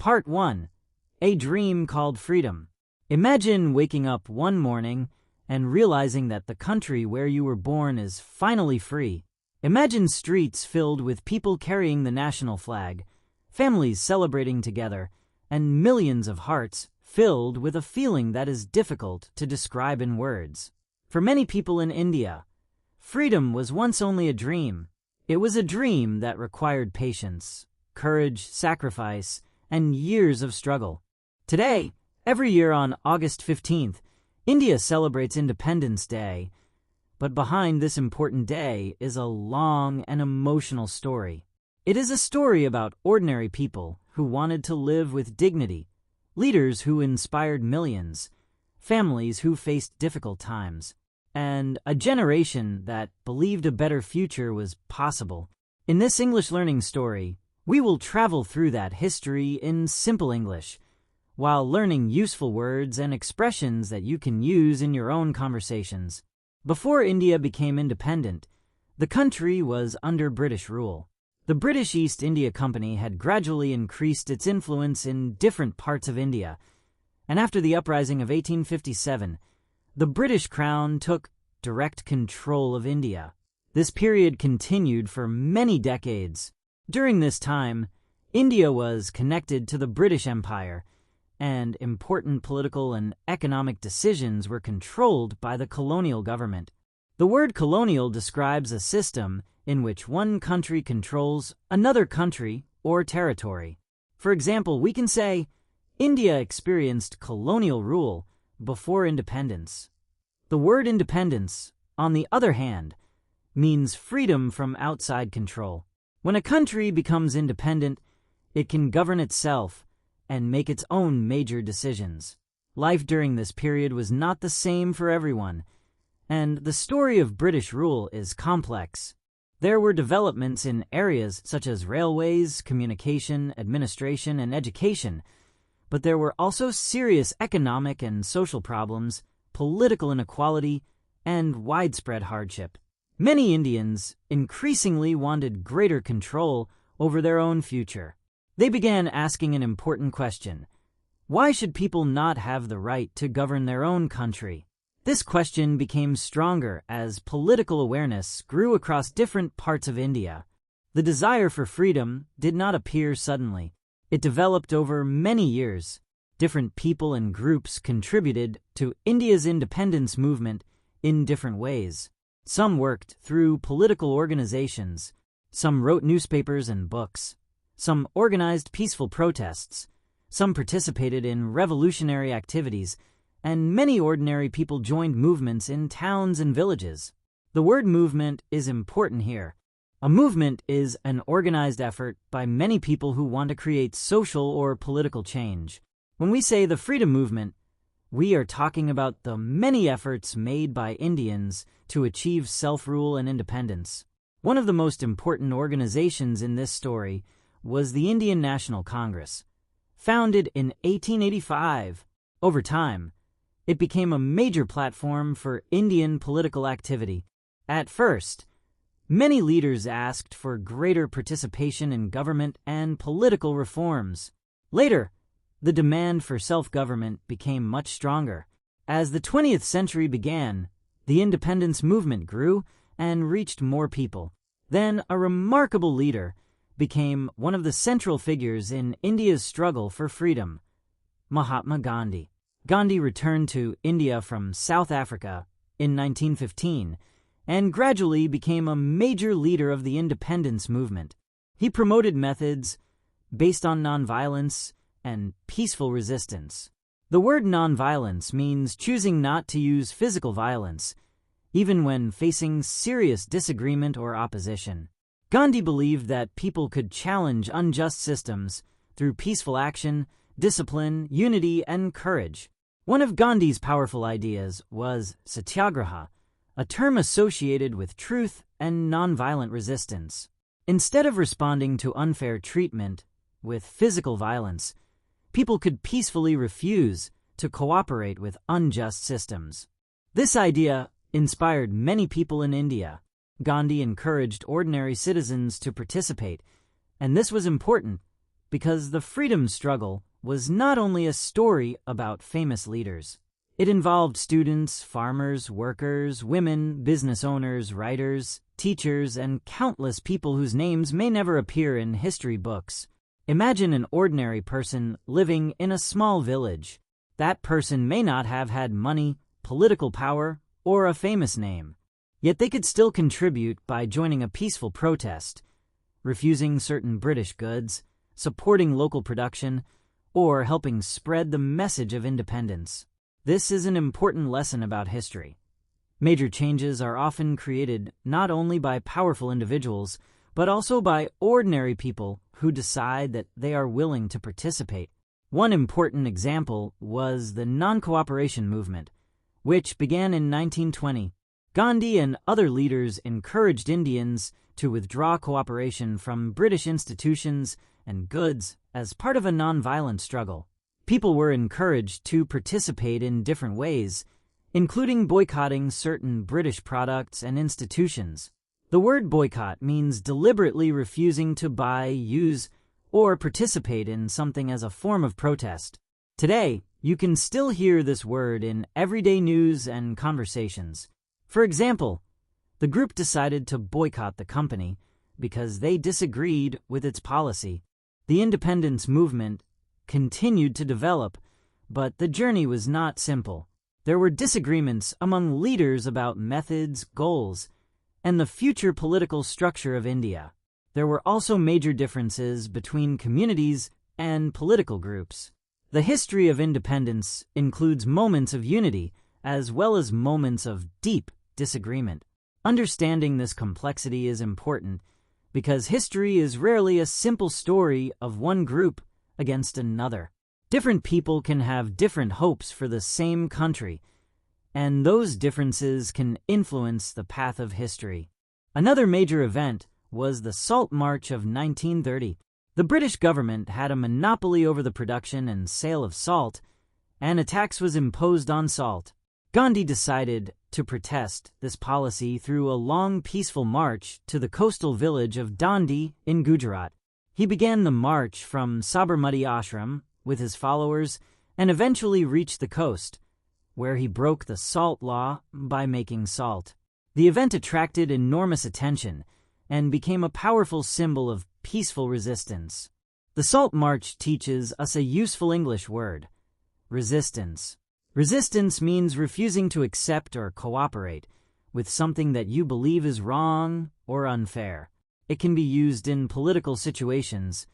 Part 1. A Dream Called Freedom. Imagine waking up one morning and realizing that the country where you were born is finally free. Imagine streets filled with people carrying the national flag, families celebrating together, and millions of hearts filled with a feeling that is difficult to describe in words. For many people in India, freedom was once only a dream. It was a dream that required patience, courage, sacrifice, and years of struggle. Today, every year on August 15th, India celebrates Independence Day. But behind this important day is a long and emotional story. It is a story about ordinary people who wanted to live with dignity, leaders who inspired millions, families who faced difficult times, and a generation that believed a better future was possible. In this English learning story, we will travel through that history in simple English, while learning useful words and expressions that you can use in your own conversations. Before India became independent, the country was under British rule. The British East India Company had gradually increased its influence in different parts of India, and after the uprising of 1857, the British Crown took direct control of India. This period continued for many decades. During this time, India was connected to the British Empire, and important political and economic decisions were controlled by the colonial government. The word colonial describes a system in which one country controls another country or territory. For example, we can say, India experienced colonial rule before independence. The word independence, on the other hand, means freedom from outside control. When a country becomes independent, it can govern itself and make its own major decisions. Life during this period was not the same for everyone, and the story of British rule is complex. There were developments in areas such as railways, communication, administration, and education, but there were also serious economic and social problems, political inequality, and widespread hardship. Many Indians increasingly wanted greater control over their own future. They began asking an important question: why should people not have the right to govern their own country? This question became stronger as political awareness grew across different parts of India. The desire for freedom did not appear suddenly. It developed over many years. Different people and groups contributed to India's independence movement in different ways. Some worked through political organizations, some wrote newspapers and books, some organized peaceful protests, some participated in revolutionary activities, and many ordinary people joined movements in towns and villages. The word movement is important here. A movement is an organized effort by many people who want to create social or political change. When we say the freedom movement, we are talking about the many efforts made by Indians to achieve self-rule and independence. One of the most important organizations in this story was the Indian National Congress. Founded in 1885, over time, it became a major platform for Indian political activity. At first, many leaders asked for greater participation in government and political reforms. Later, the demand for self-government became much stronger. As the 20th century began, the independence movement grew and reached more people. Then a remarkable leader became one of the central figures in India's struggle for freedom: Mahatma Gandhi. Gandhi returned to India from South Africa in 1915 and gradually became a major leader of the independence movement. He promoted methods based on nonviolence and peaceful resistance. The word nonviolence means choosing not to use physical violence, even when facing serious disagreement or opposition. Gandhi believed that people could challenge unjust systems through peaceful action, discipline, unity, and courage. One of Gandhi's powerful ideas was satyagraha, a term associated with truth and nonviolent resistance. Instead of responding to unfair treatment with physical violence, people could peacefully refuse to cooperate with unjust systems. This idea inspired many people in India. Gandhi encouraged ordinary citizens to participate, and this was important because the freedom struggle was not only a story about famous leaders. It involved students, farmers, workers, women, business owners, writers, teachers, and countless people whose names may never appear in history books. Imagine an ordinary person living in a small village. That person may not have had money, political power, or a famous name. Yet they could still contribute by joining a peaceful protest, refusing certain British goods, supporting local production, or helping spread the message of independence. This is an important lesson about history. Major changes are often created not only by powerful individuals, but also by ordinary people who decide that they are willing to participate. One important example was the non-cooperation movement, which began in 1920. Gandhi and other leaders encouraged Indians to withdraw cooperation from British institutions and goods as part of a nonviolent struggle. People were encouraged to participate in different ways, including boycotting certain British products and institutions. The word boycott means deliberately refusing to buy, use, or participate in something as a form of protest. Today, you can still hear this word in everyday news and conversations. For example, the group decided to boycott the company because they disagreed with its policy. The independence movement continued to develop, but the journey was not simple. There were disagreements among leaders about methods, goals, and the future political structure of India. There were also major differences between communities and political groups. The history of independence includes moments of unity as well as moments of deep disagreement. Understanding this complexity is important because history is rarely a simple story of one group against another. Different people can have different hopes for the same country, and those differences can influence the path of history. Another major event was the Salt March of 1930. The British government had a monopoly over the production and sale of salt, and a tax was imposed on salt. Gandhi decided to protest this policy through a long, peaceful march to the coastal village of Dandi in Gujarat. He began the march from Sabarmati Ashram with his followers and eventually reached the coast, where he broke the salt law by making salt. The event attracted enormous attention and became a powerful symbol of peaceful resistance. The Salt March teaches us a useful English word: resistance. Resistance means refusing to accept or cooperate with something that you believe is wrong or unfair. It can be used in political situations,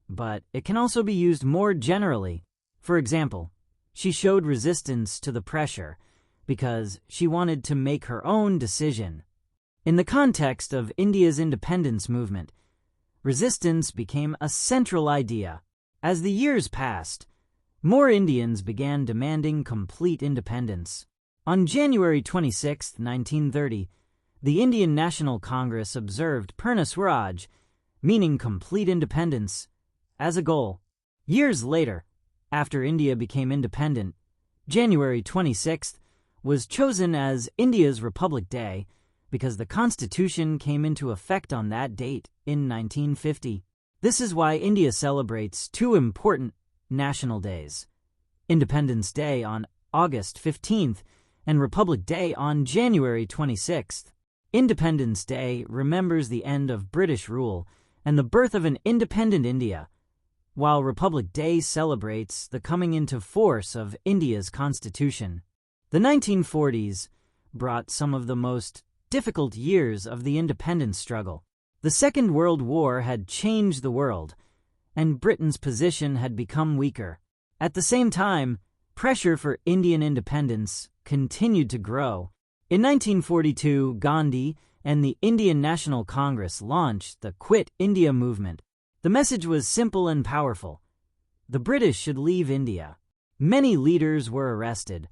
but it can also be used more generally. For example, she showed resistance to the pressure because she wanted to make her own decision. In the context of India's independence movement, resistance became a central idea. As the years passed, more Indians began demanding complete independence. On January 26, 1930, the Indian National Congress observed Purna Swaraj, meaning complete independence, as a goal. Years later, after India became independent, January 26th was chosen as India's Republic Day because the Constitution came into effect on that date in 1950. This is why India celebrates two important national days: Independence Day on August 15th and Republic Day on January 26th. Independence Day remembers the end of British rule and the birth of an independent India, while Republic Day celebrates the coming into force of India's constitution. The 1940s brought some of the most difficult years of the independence struggle. The Second World War had changed the world, and Britain's position had become weaker. At the same time, pressure for Indian independence continued to grow. In 1942, Gandhi and the Indian National Congress launched the Quit India movement. The message was simple and powerful: the British should leave India. Many leaders were arrested,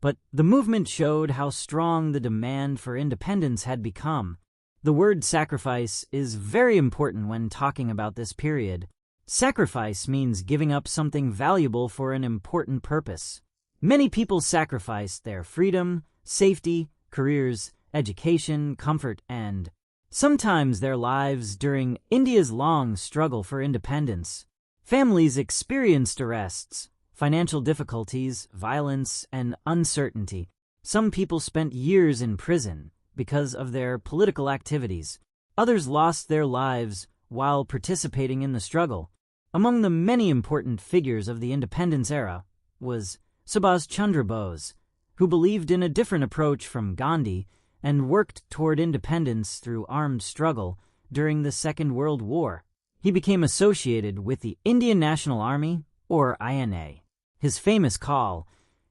but the movement showed how strong the demand for independence had become. The word sacrifice is very important when talking about this period. Sacrifice means giving up something valuable for an important purpose. Many people sacrificed their freedom, safety, careers, education, comfort, and sometimes their lives during India's long struggle for independence. Families experienced arrests, financial difficulties, violence, and uncertainty. Some people spent years in prison because of their political activities. Others lost their lives while participating in the struggle. Among the many important figures of the independence era was Subhas Chandra Bose, who believed in a different approach from Gandhi and worked toward independence through armed struggle during the Second World War. He became associated with the Indian National Army, or INA. His famous call,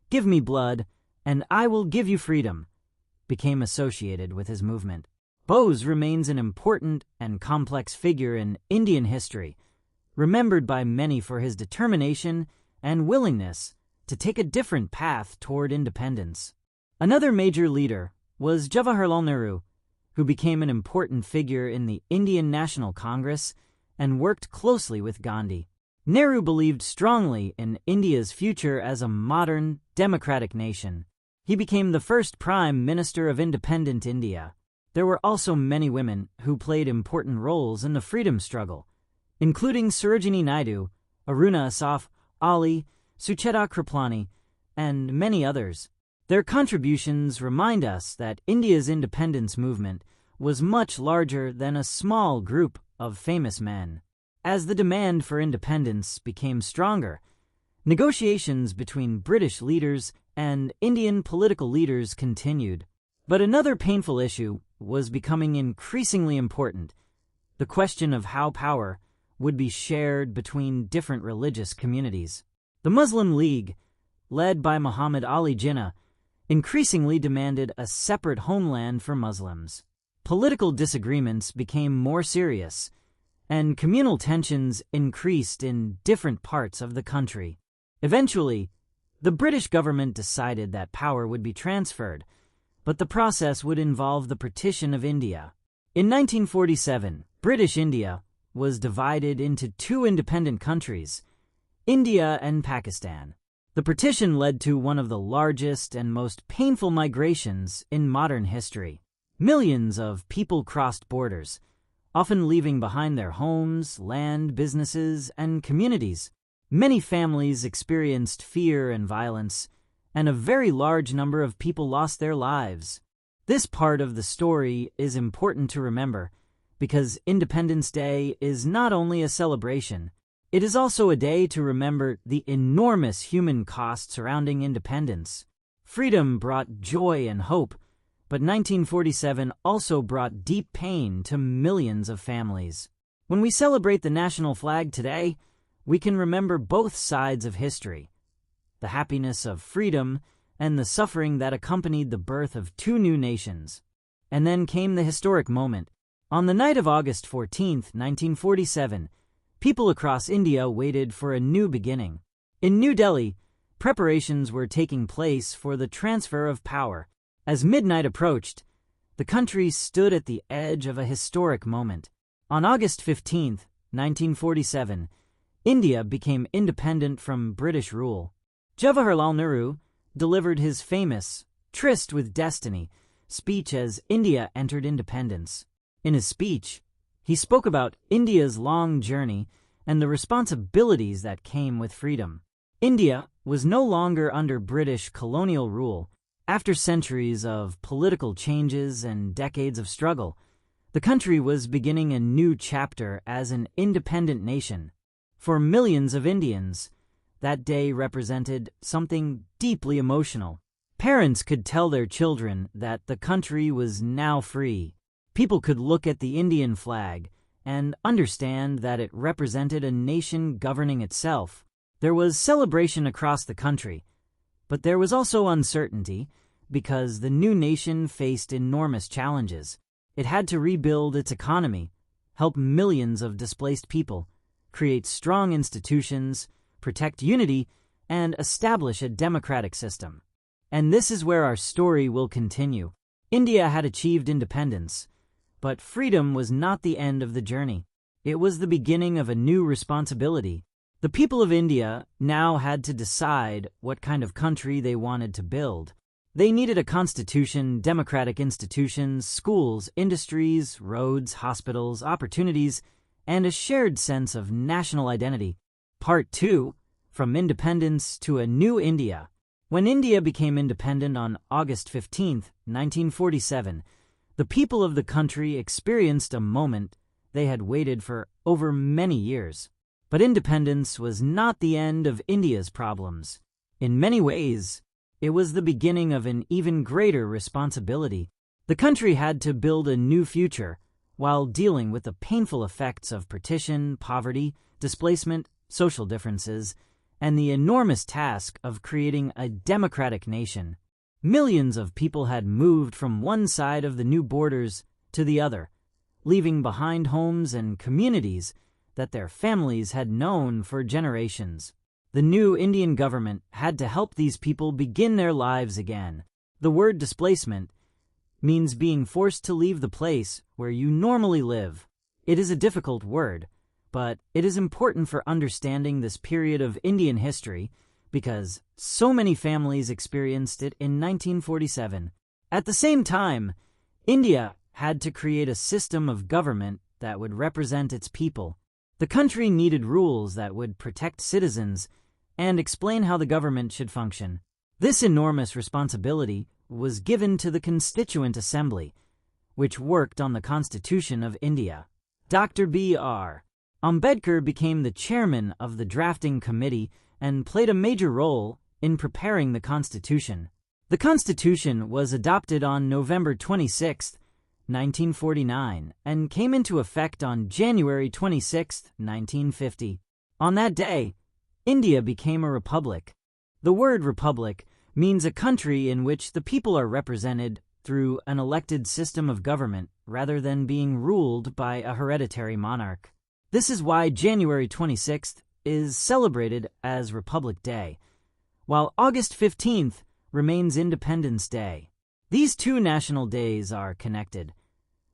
"Give me blood, and I will give you freedom," became associated with his movement. Bose remains an important and complex figure in Indian history, remembered by many for his determination and willingness to take a different path toward independence. Another major leader was Jawaharlal Nehru, who became an important figure in the Indian National Congress and worked closely with Gandhi. Nehru believed strongly in India's future as a modern, democratic nation. He became the first Prime Minister of independent India. There were also many women who played important roles in the freedom struggle, including Sarojini Naidu, Aruna Asaf Ali, Sucheta Kriplani, and many others. Their contributions remind us that India's independence movement was much larger than a small group of famous men. As the demand for independence became stronger, negotiations between British leaders and Indian political leaders continued. But another painful issue was becoming increasingly important: the question of how power would be shared between different religious communities. The Muslim League, led by Muhammad Ali Jinnah, increasingly demanded a separate homeland for Muslims. Political disagreements became more serious, and communal tensions increased in different parts of the country. Eventually, the British government decided that power would be transferred, but the process would involve the partition of India. In 1947, British India was divided into two independent countries, India and Pakistan. The partition led to one of the largest and most painful migrations in modern history. Millions of people crossed borders, often leaving behind their homes, land, businesses, and communities. Many families experienced fear and violence, and a very large number of people lost their lives. This part of the story is important to remember because Independence Day is not only a celebration, it is also a day to remember the enormous human cost surrounding independence. Freedom brought joy and hope, but 1947 also brought deep pain to millions of families. When we celebrate the national flag today, we can remember both sides of history: the happiness of freedom and the suffering that accompanied the birth of two new nations. And then came the historic moment. On the night of August 14, 1947, people across India waited for a new beginning. In New Delhi, preparations were taking place for the transfer of power. As midnight approached, the country stood at the edge of a historic moment. On August 15, 1947, India became independent from British rule. Jawaharlal Nehru delivered his famous "Tryst with Destiny" speech as India entered independence. In his speech, he spoke about India's long journey and the responsibilities that came with freedom. India was no longer under British colonial rule. After centuries of political changes and decades of struggle, the country was beginning a new chapter as an independent nation. For millions of Indians, that day represented something deeply emotional. Parents could tell their children that the country was now free. People could look at the Indian flag and understand that it represented a nation governing itself. There was celebration across the country, but there was also uncertainty because the new nation faced enormous challenges. It had to rebuild its economy, help millions of displaced people, create strong institutions, protect unity, and establish a democratic system. And this is where our story will continue. India had achieved independence, but freedom was not the end of the journey. It was the beginning of a new responsibility. The people of India now had to decide what kind of country they wanted to build. They needed a constitution, democratic institutions, schools, industries, roads, hospitals, opportunities, and a shared sense of national identity. Part 2: From Independence to a New India. When India became independent on August 15, 1947, the people of the country experienced a moment they had waited for over many years. But independence was not the end of India's problems. In many ways, it was the beginning of an even greater responsibility. The country had to build a new future while dealing with the painful effects of partition, poverty, displacement, social differences, and the enormous task of creating a democratic nation. Millions of people had moved from one side of the new borders to the other, leaving behind homes and communities that their families had known for generations. The new Indian government had to help these people begin their lives again. The word displacement means being forced to leave the place where you normally live. It is a difficult word, but it is important for understanding this period of Indian history because so many families experienced it in 1947. At the same time, India had to create a system of government that would represent its people. The country needed rules that would protect citizens and explain how the government should function. This enormous responsibility was given to the Constituent Assembly, which worked on the Constitution of India. Dr. B.R. Ambedkar became the chairman of the drafting committee and played a major role in preparing the Constitution. The Constitution was adopted on November 26, 1949, and came into effect on January 26, 1950. On that day, India became a republic. The word republic means a country in which the people are represented through an elected system of government rather than being ruled by a hereditary monarch. This is why January 26th is celebrated as Republic Day, while August 15th remains Independence Day. These two national days are connected,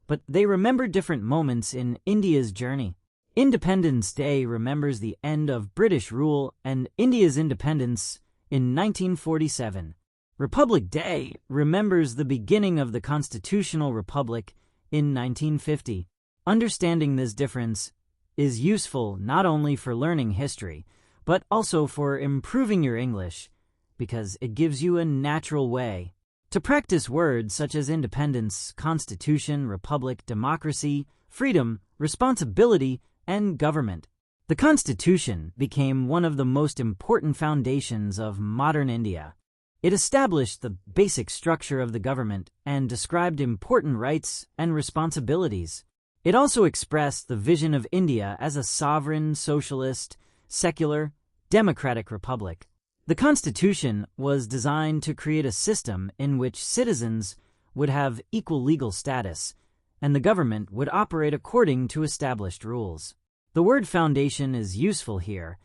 but they remember different moments in India's journey. Independence Day remembers the end of British rule and India's independence in 1947. Republic Day remembers the beginning of the constitutional republic in 1950. Understanding this difference is useful not only for learning history, but also for improving your English, because it gives you a natural way to practice words such as independence, constitution, republic, democracy, freedom, responsibility, and government. The Constitution became one of the most important foundations of modern India. It established the basic structure of the government and described important rights and responsibilities. It also expressed the vision of India as a sovereign, socialist, secular, democratic republic. The Constitution was designed to create a system in which citizens would have equal legal status, and the government would operate according to established rules. The word foundation is useful here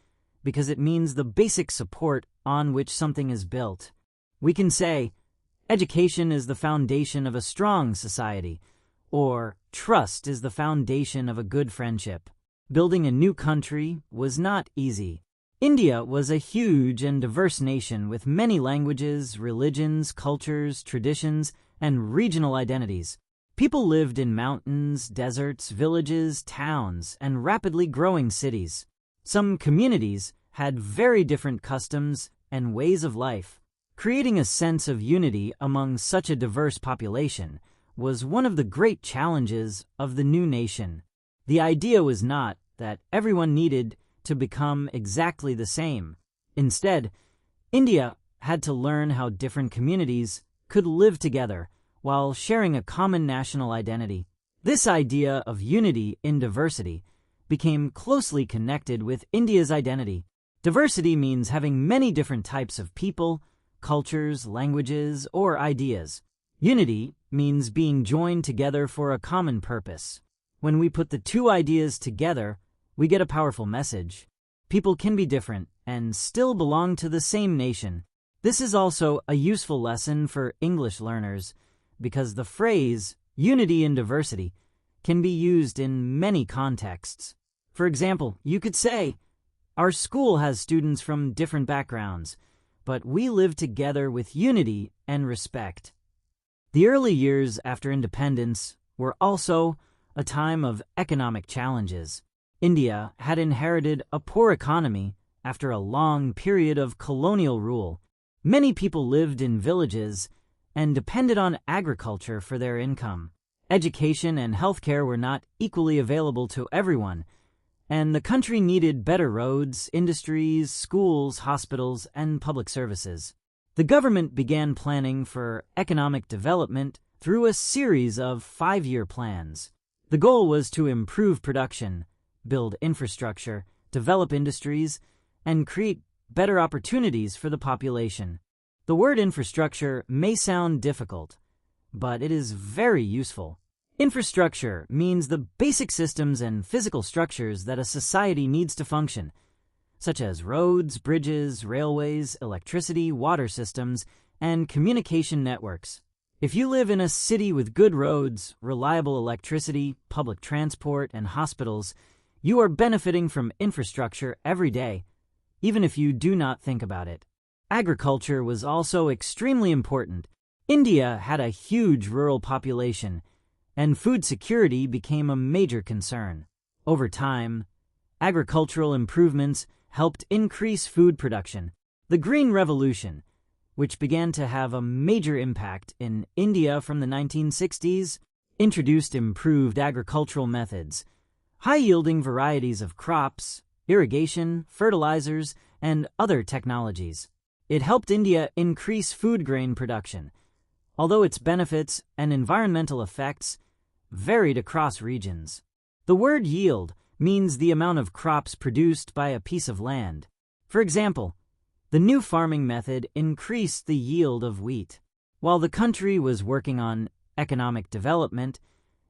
because it means the basic support on which something is built. We can say, education is the foundation of a strong society, or trust is the foundation of a good friendship. Building a new country was not easy. India was a huge and diverse nation with many languages, religions, cultures, traditions, and regional identities. People lived in mountains, deserts, villages, towns, and rapidly growing cities. Some communities had very different customs and ways of life. Creating a sense of unity among such a diverse population was one of the great challenges of the new nation. The idea was not that everyone needed to become exactly the same. Instead, India had to learn how different communities could live together while sharing a common national identity. This idea of unity in diversity became closely connected with India's identity. Diversity means having many different types of people, cultures, languages, or ideas. Unity means being joined together for a common purpose. When we put the two ideas together, we get a powerful message. People can be different and still belong to the same nation. This is also a useful lesson for English learners because the phrase unity in diversity can be used in many contexts. For example, you could say, our school has students from different backgrounds, but we live together with unity and respect. The early years after independence were also a time of economic challenges. India had inherited a poor economy after a long period of colonial rule. Many people lived in villages and depended on agriculture for their income. Education and healthcare were not equally available to everyone, and the country needed better roads, industries, schools, hospitals, and public services. The government began planning for economic development through a series of 5-year plans. The goal was to improve production, build infrastructure, develop industries, and create better opportunities for the population. The word infrastructure may sound difficult, but it is very useful. Infrastructure means the basic systems and physical structures that a society needs to function, such as roads, bridges, railways, electricity, water systems, and communication networks. If you live in a city with good roads, reliable electricity, public transport, and hospitals, you are benefiting from infrastructure every day, even if you do not think about it. Agriculture was also extremely important. India had a huge rural population, and food security became a major concern. Over time, agricultural improvements helped increase food production. The Green Revolution, which began to have a major impact in India from the 1960s, introduced improved agricultural methods, high-yielding varieties of crops, irrigation, fertilizers, and other technologies. It helped India increase food grain production, although its benefits and environmental effects varied across regions. The word yield means the amount of crops produced by a piece of land. For example, the new farming method increased the yield of wheat. While the country was working on economic development,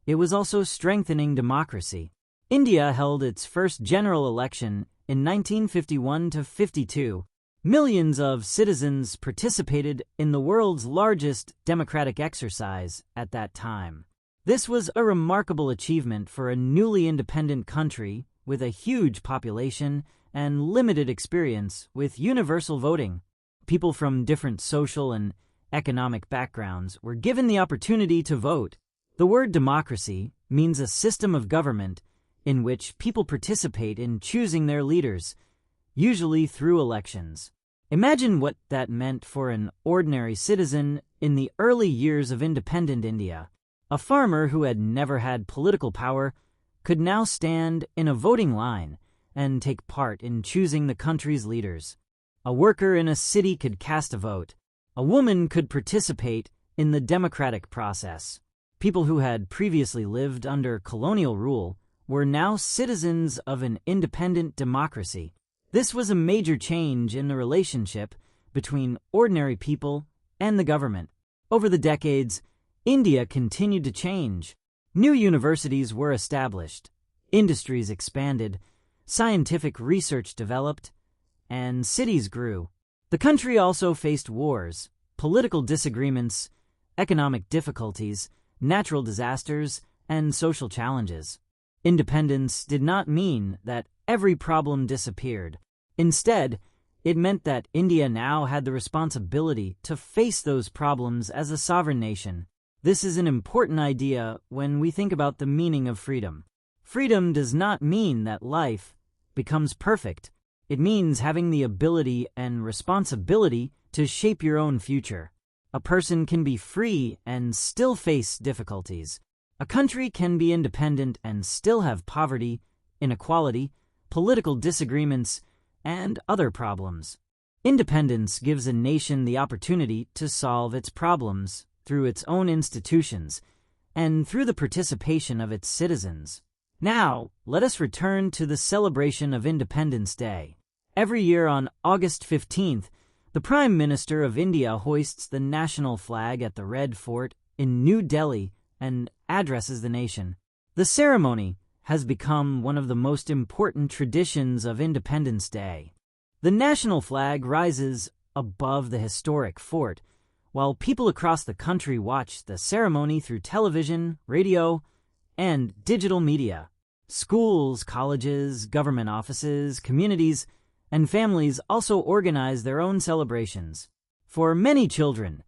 it was also strengthening democracy. India held its first general election in 1951-52. Millions of citizens participated in the world's largest democratic exercise at that time. This was a remarkable achievement for a newly independent country with a huge population and limited experience with universal voting. People from different social and economic backgrounds were given the opportunity to vote. The word democracy means a system of government in which people participate in choosing their leaders, usually through elections. Imagine what that meant for an ordinary citizen in the early years of independent India. A farmer who had never had political power could now stand in a voting line and take part in choosing the country's leaders. A worker in a city could cast a vote. A woman could participate in the democratic process. People who had previously lived under colonial rule were now citizens of an independent democracy. This was a major change in the relationship between ordinary people and the government. Over the decades, India continued to change. New universities were established, industries expanded, scientific research developed, and cities grew. The country also faced wars, political disagreements, economic difficulties, natural disasters, and social challenges. Independence did not mean that every problem disappeared. Instead, it meant that India now had the responsibility to face those problems as a sovereign nation. This is an important idea when we think about the meaning of freedom. Freedom does not mean that life becomes perfect. It means having the ability and responsibility to shape your own future. A person can be free and still face difficulties. A country can be independent and still have poverty, inequality, political disagreements, and other problems. Independence gives a nation the opportunity to solve its problems through its own institutions and through the participation of its citizens. Now, let us return to the celebration of Independence Day. Every year on August 15th, the Prime Minister of India hoists the national flag at the Red Fort in New Delhi and addresses the nation. The ceremony has become one of the most important traditions of Independence Day. The national flag rises above the historic fort, while people across the country watch the ceremony through television, radio, and digital media. Schools, colleges, government offices, communities, and families also organize their own celebrations. For many children,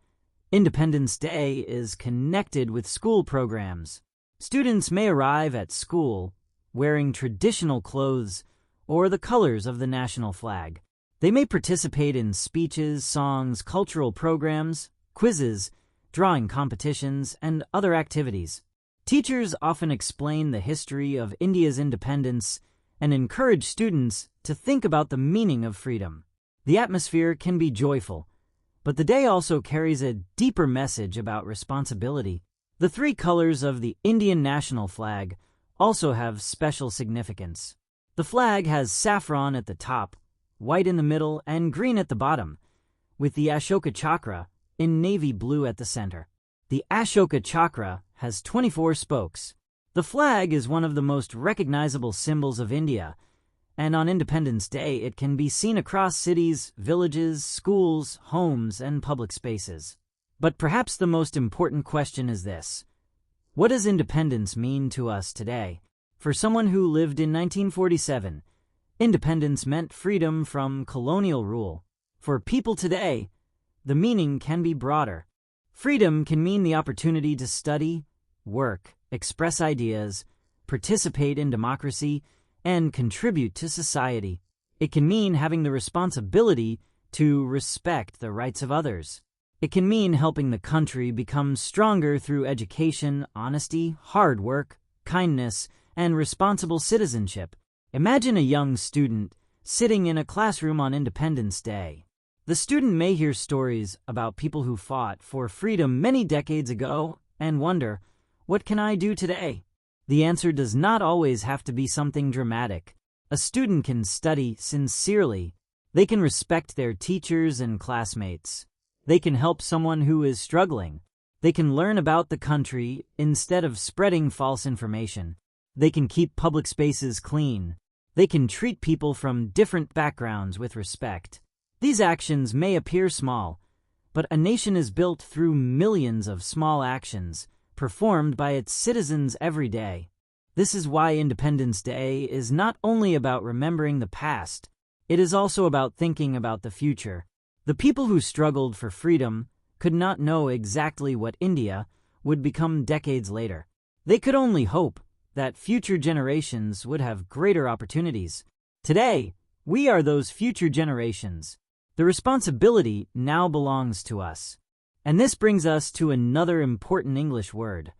Independence Day is connected with school programs. Students may arrive at school wearing traditional clothes or the colors of the national flag. They may participate in speeches, songs, cultural programs, quizzes, drawing competitions, and other activities. Teachers often explain the history of India's independence and encourage students to think about the meaning of freedom. The atmosphere can be joyful, but the day also carries a deeper message about responsibility. The three colors of the Indian national flag also have special significance. The flag has saffron at the top, white in the middle, and green at the bottom, with the Ashoka Chakra in navy blue at the center. The Ashoka Chakra has 24 spokes. The flag is one of the most recognizable symbols of India, and on Independence Day it can be seen across cities, villages, schools, homes, and public spaces. But perhaps the most important question is this: what does independence mean to us today? For someone who lived in 1947, independence meant freedom from colonial rule. For people today, the meaning can be broader. Freedom can mean the opportunity to study, work, express ideas, participate in democracy, and contribute to society. It can mean having the responsibility to respect the rights of others. It can mean helping the country become stronger through education, honesty, hard work, kindness, and responsible citizenship. Imagine a young student sitting in a classroom on Independence Day. The student may hear stories about people who fought for freedom many decades ago and wonder, what can I do today? The answer does not always have to be something dramatic. A student can study sincerely. They can respect their teachers and classmates. They can help someone who is struggling. They can learn about the country instead of spreading false information. They can keep public spaces clean. They can treat people from different backgrounds with respect. These actions may appear small, but a nation is built through millions of small actions performed by its citizens every day. This is why Independence Day is not only about remembering the past, it is also about thinking about the future. The people who struggled for freedom could not know exactly what India would become decades later. They could only hope that future generations would have greater opportunities. Today, we are those future generations. The responsibility now belongs to us. And this brings us to another important English word: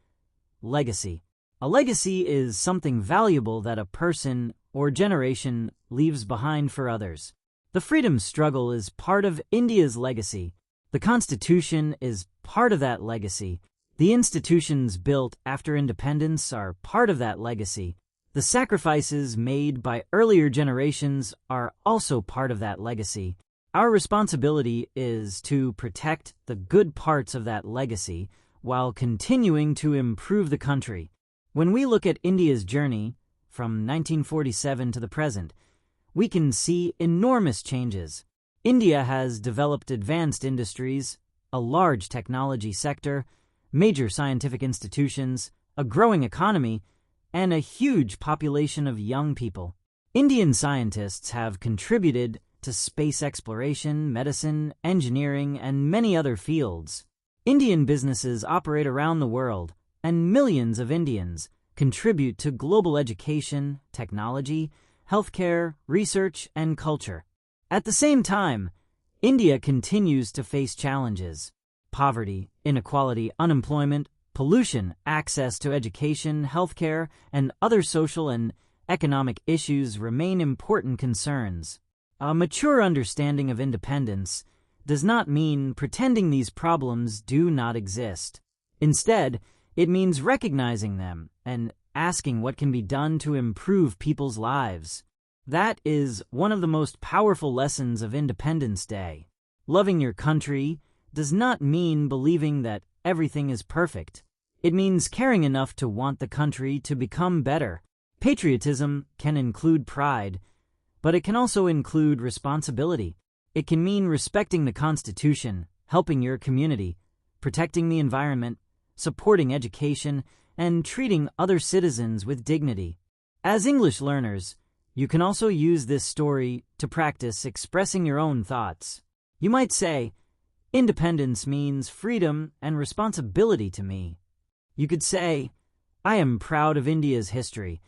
legacy. A legacy is something valuable that a person or generation leaves behind for others. The freedom struggle is part of India's legacy. The Constitution is part of that legacy. The institutions built after independence are part of that legacy. The sacrifices made by earlier generations are also part of that legacy. Our responsibility is to protect the good parts of that legacy while continuing to improve the country. When we look at India's journey from 1947 to the present, we can see enormous changes. India has developed advanced industries, a large technology sector, major scientific institutions, a growing economy, and a huge population of young people. Indian scientists have contributed to space exploration, medicine, engineering, and many other fields. Indian businesses operate around the world, and millions of Indians contribute to global education, technology, healthcare, research, and culture. At the same time, India continues to face challenges: poverty, inequality, unemployment, pollution, access to education, healthcare, and other social and economic issues remain important concerns. A mature understanding of independence does not mean pretending these problems do not exist. Instead, it means recognizing them and asking what can be done to improve people's lives. That is one of the most powerful lessons of Independence Day. Loving your country does not mean believing that everything is perfect. It means caring enough to want the country to become better. Patriotism can include pride, but it can also include responsibility. It can mean respecting the Constitution, helping your community, protecting the environment, supporting education, and treating other citizens with dignity. As English learners, you can also use this story to practice expressing your own thoughts. You might say, independence means freedom and responsibility to me. You could say, I am proud of India's history,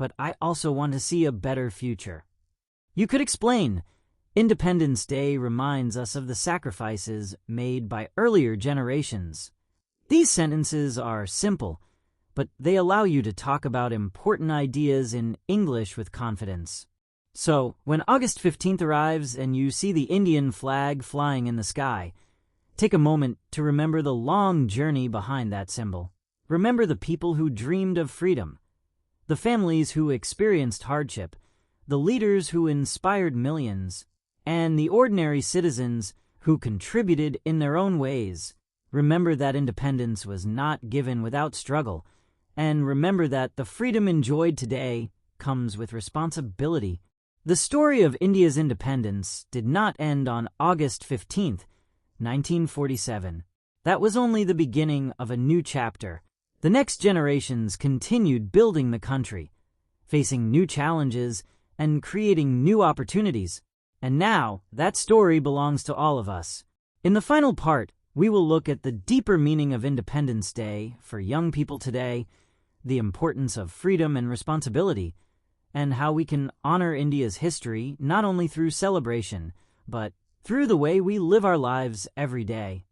but I also want to see a better future. You could explain. Independence Day reminds us of the sacrifices made by earlier generations. These sentences are simple, but they allow you to talk about important ideas in English with confidence. So, when August 15th arrives and you see the Indian flag flying in the sky, take a moment to remember the long journey behind that symbol. Remember the people who dreamed of freedom, the families who experienced hardship, the leaders who inspired millions, and the ordinary citizens who contributed in their own ways. Remember that independence was not given without struggle, and remember that the freedom enjoyed today comes with responsibility. The story of India's independence did not end on August 15th, 1947. That was only the beginning of a new chapter. The next generations continued building the country, facing new challenges and creating new opportunities. And now, that story belongs to all of us. In the final part, we will look at the deeper meaning of Independence Day for young people today, the importance of freedom and responsibility, and how we can honor India's history not only through celebration, but through the way we live our lives every day.